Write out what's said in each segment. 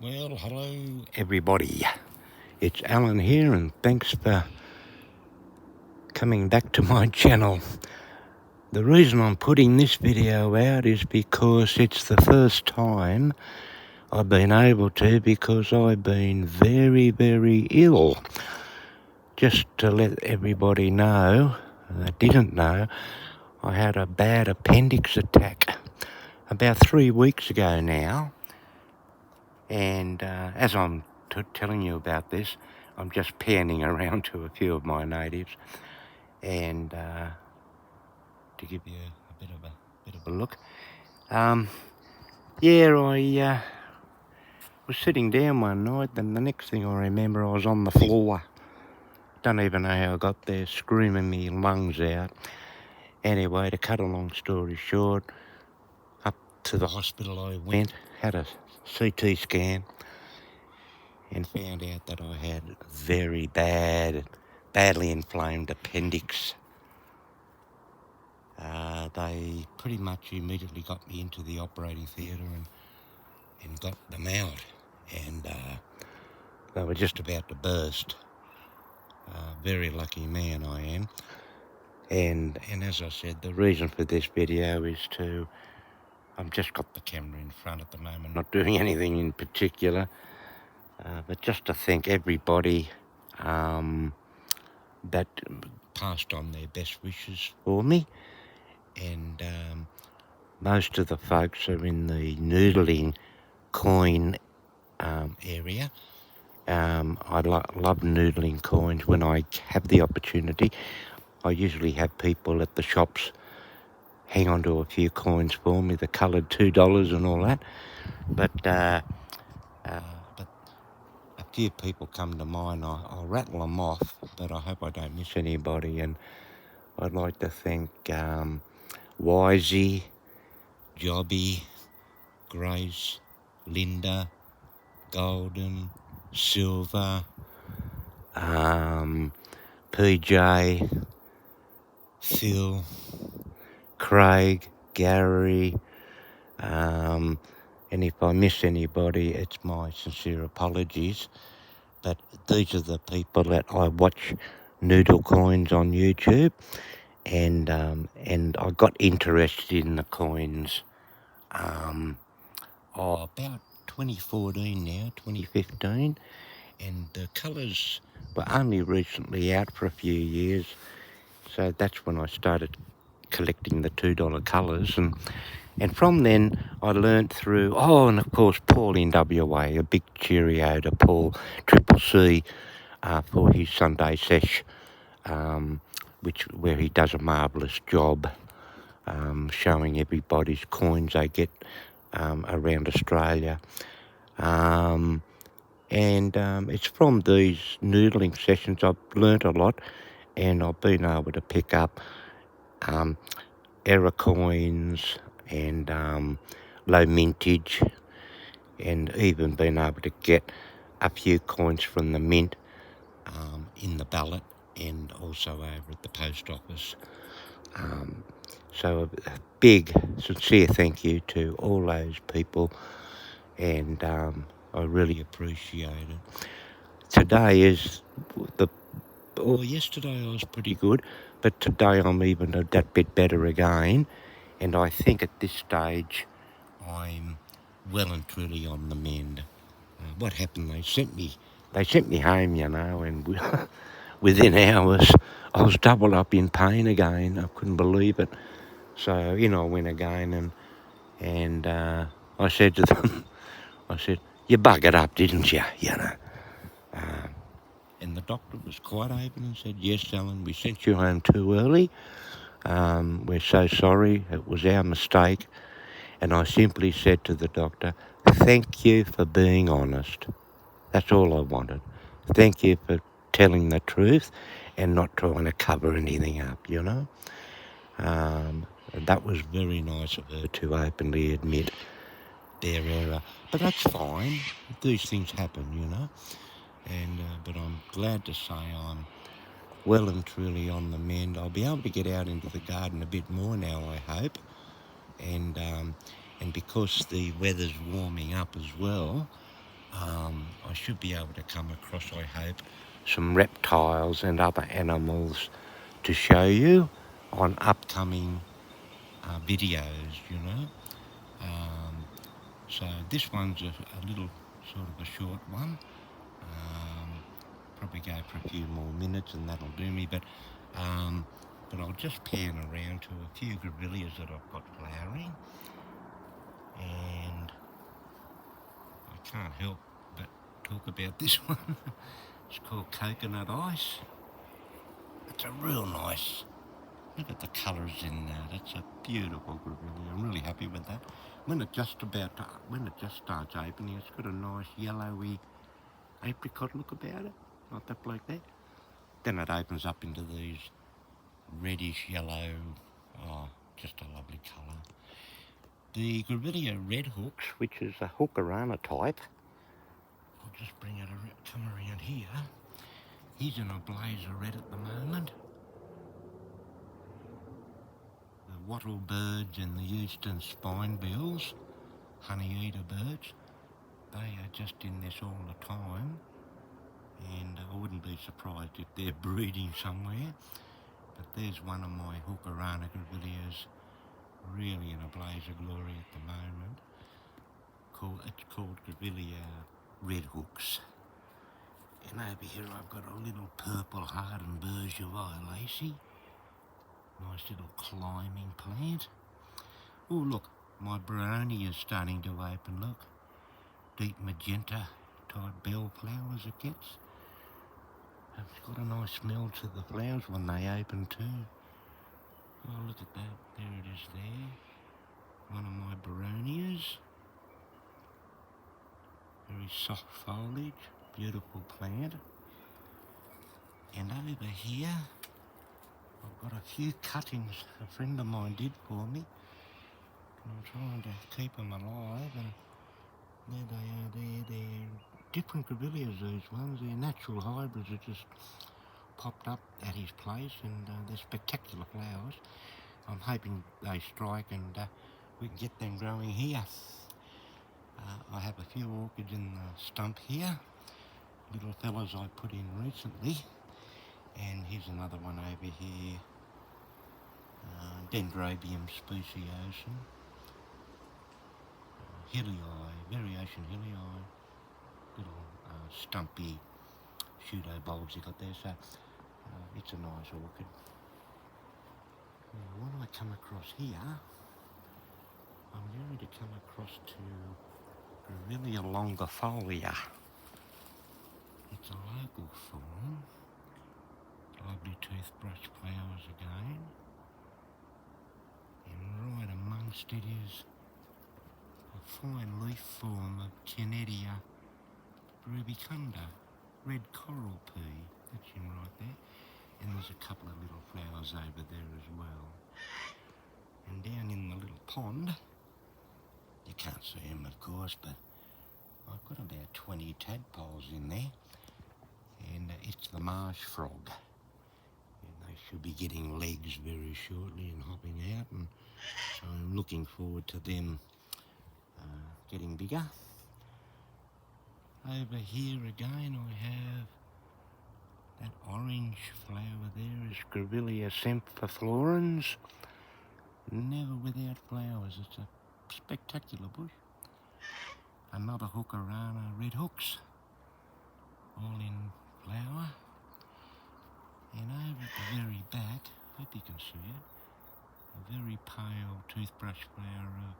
Well, hello everybody. It's Alan here, and thanks for coming back to my channel. The reason I'm putting this video out is because it's the first time I've been able to, because I've been very, very ill. Just to let everybody know that didn't know, I had a bad appendix attack about 3 weeks ago now. And as I'm telling you about this, I'm just panning around to a few of my natives, and to give you a bit of a look. I was sitting down one night, and the next thing I remember, I was on the floor. Don't even know how I got there, screaming me lungs out. Anyway, to cut a long story short, up to the hospital I went, had a CT scan, and found out that I had very badly inflamed appendix. They pretty much immediately got me into the operating theatre and got them out, and they were just about to burst. Very lucky man I am. And as I said, the reason for this video is I've just got the camera in front at the moment, not doing anything in particular, but just to thank everybody that passed on their best wishes for me. And most of the folks are in the noodling coin area. I love noodling coins when I have the opportunity. I usually have people at the shops hang on to a few coins for me, the coloured $2 and all that. But a few people come to mind. I'll rattle them off, but I hope I don't miss anybody. And I'd like to thank Wisey, Jobby, Grace, Linda, Golden, Silver, PJ, Phil, Craig, Gary, and if I miss anybody, it's my sincere apologies. But these are the people that I watch noodle coins on YouTube, and I got interested in the coins about 2014 now, 2015, and the colours were only recently out for a few years, so that's when I started collecting the $2 colours, and from then I learnt through, and of course Paul in WA, a big cheerio to Paul, Triple C, for his Sunday sesh, where he does a marvellous job showing everybody's coins they get around Australia. And it's from these noodling sessions I've learnt a lot, and I've been able to pick up error coins and low mintage, and even been able to get a few coins from the mint in the ballot, and also over at the post office. So a big, sincere thank you to all those people, and I really appreciate it. Today is yesterday I was pretty good, but today I'm even that bit better again, and I think at this stage I'm well and truly on the mend. What happened? They sent me home, and within hours I was doubled up in pain again. I couldn't believe it. So I went again, and I said to them, I said, "You buggered up, didn't you?" And the doctor was quite open and said, "Yes, Alan, we sent you home too early. We're so sorry. It was our mistake." And I simply said to the doctor, "Thank you for being honest." That's all I wanted. Thank you for telling the truth and not trying to cover anything up, That was very nice of her to openly admit their error. But that's fine. These things happen, And but I'm glad to say I'm well and truly on the mend. I'll be able to get out into the garden a bit more now, I hope. And because the weather's warming up as well, I should be able to come across, I hope, some reptiles and other animals to show you on upcoming videos, you know. So this one's a little sort of a short one. Probably go for a few more minutes and that'll do me, but I'll just pan around to a few grevilleas that I've got flowering, and I can't help but talk about this one. It's called Coconut Ice. It's a real nice, look at the colours in that. It's a beautiful grevillea. I'm really happy with that. When it just starts opening, it's got a nice yellowy apricot look about it, like that bloke there. Then it opens up into these reddish yellow, just a lovely colour. The Grevillea Redhooks, which is a Hookerana type, I'll just bring it come around here. He's in a blaze of red at the moment. The wattle birds and the eastern spinebills, honey eater birds, they are just in this all the time, and I wouldn't be surprised if they're breeding somewhere. But there's one of my Hookerana Grevilleas really in a blaze of glory at the moment. It's called Grevillea Redhooks. And over here I've got a little purple hardened Bergevie Lacey. Nice little climbing plant. Oh look, my brownie is starting to open, look. Deep magenta type bell flowers it gets. It's got a nice smell to the flowers when they open too. Oh look at that, there it is there. One of my Baronias. Very soft foliage, beautiful plant. And over here, I've got a few cuttings a friend of mine did for me. I'm trying to keep them alive, and there they are there. They're different grevilleas, these ones. They're natural hybrids that just popped up at his place, and they're spectacular flowers. I'm hoping they strike and we can get them growing here. I have a few orchids in the stump here, little fellas I put in recently, and here's another one over here, Dendrobium speciosum, Hilii, variation Hilii, little stumpy pseudobulbs you got there, so it's a nice orchid. Now, when I come across here, I'm going to come across to Grevillea longifolia. It's a local form. Lovely toothbrush flowers again. And right amongst it is a fine leaf form of Chennetia rubicunda, red coral pea. That's him right there. And there's a couple of little flowers over there as well. And down in the little pond, you can't see them of course, but I've got about 20 tadpoles in there, and it's the marsh frog. And they should be getting legs very shortly and hopping out, and so I'm looking forward to them getting bigger. Over here again I have that orange flower there is Grevillea semperflorens. Never without flowers, it's a spectacular bush. Another Hookerana Redhooks, all in flower. And over at the very back, hope you can see it, a very pale toothbrush flower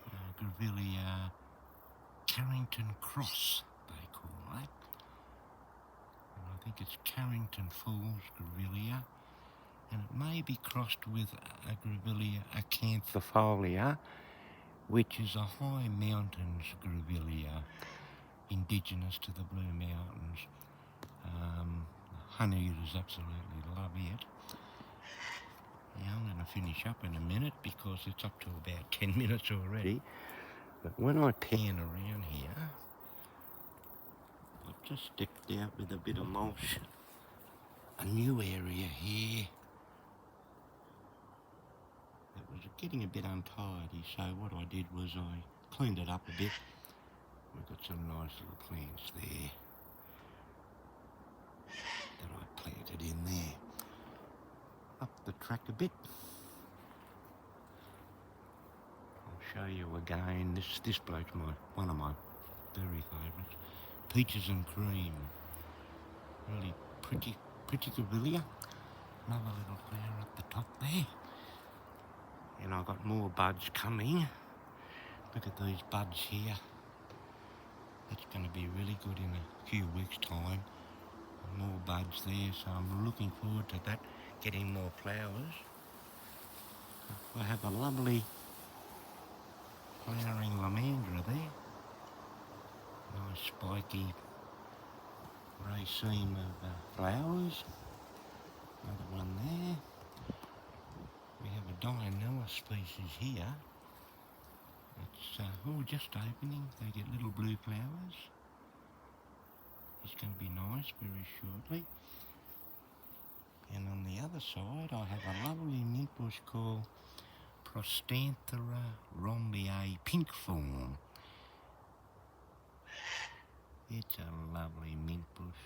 of Grevillea Carrington Cross, they call it. And I think it's Carrington Falls Grevillea, and it may be crossed with a Grevillea acanthifolia, which is a high mountains grevillea, indigenous to the Blue Mountains. Honey eaters absolutely love it. Now I'm going to finish up in a minute because it's up to about 10 minutes already. But when I pan around here, I've just stepped out with a bit of mulch. A new area here. It was getting a bit untidy, so what I did was I cleaned it up a bit, We've got some nice little plants there that I planted in there. Up the track a bit. I'll show you again. This bloke's one of my very favourites. Peaches and cream. Really pretty grevillea. Another little flower up the top there. And I've got more buds coming. Look at these buds here. That's going to be really good in a few weeks' time. More buds there, so I'm looking forward to that, getting more flowers. I have a lovely flowering lamandra there. Nice spiky raceme of flowers. Another one there. We have a Dianella species here. It's just opening. They get little blue flowers. It's going to be nice very shortly. And on the other side I have a lovely mint bush called Prostanthera rhombiae pink form. It's a lovely mint bush.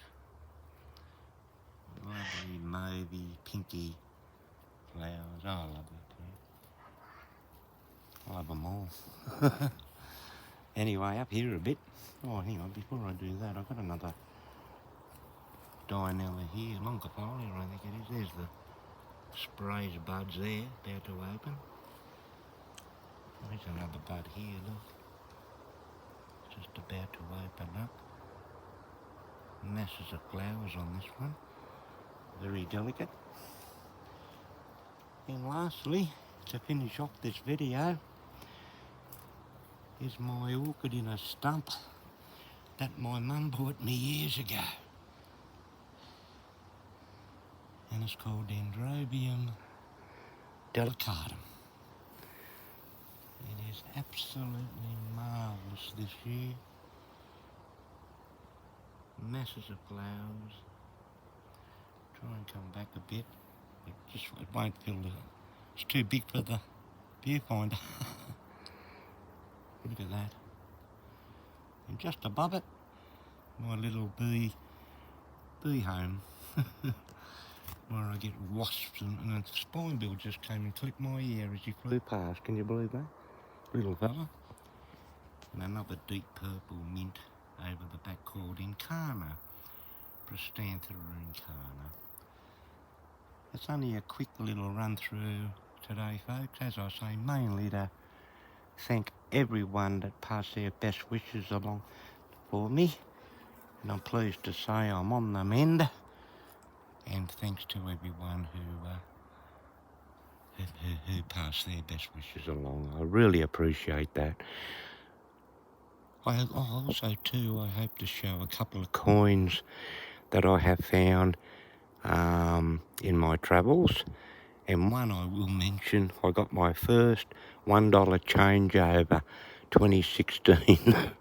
Lovely mauvey, pinky flowers. Oh, I love that plant. I love them all. Anyway, up here a bit. Oh, hang on, before I do that, I've got another Dianella here, longifolia I think it is. There's the sprays buds there, about to open. There's another bud here, look. Just about to open up. Masses of flowers on this one. Very delicate. And lastly, to finish off this video, is my orchid in a stump that my mum bought me years ago. And it's called Dendrobium delicatum. It is absolutely marvellous this year. Masses of flowers. Try and come back a bit. It won't fill it's too big for the viewfinder. Look at that. And just above it, my little bee home. Where I get wasps and a spinebill just came and clipped my ear as he flew past. Can you believe that? Little fella. And another deep purple mint over the back called Incarna. Prostanthera Incarna. It's only a quick little run through today, folks. As I say, mainly to thank everyone that passed their best wishes along for me. And I'm pleased to say I'm on the mend. And thanks to everyone who passed their best wishes along. I really appreciate that. I also too, I hope to show a couple of coins that I have found in my travels. And one I will mention, I got my first $1 change over 2016.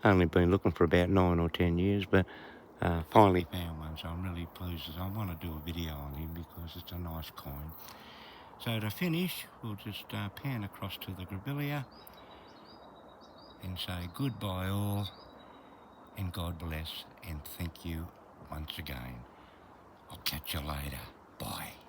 Only been looking for about 9 or 10 years, but finally found one, so I'm really pleased. I want to do a video on him because it's a nice coin. So to finish, we'll just pan across to the grevillea and say goodbye all, and God bless, and thank you once again. I'll catch you later. Bye.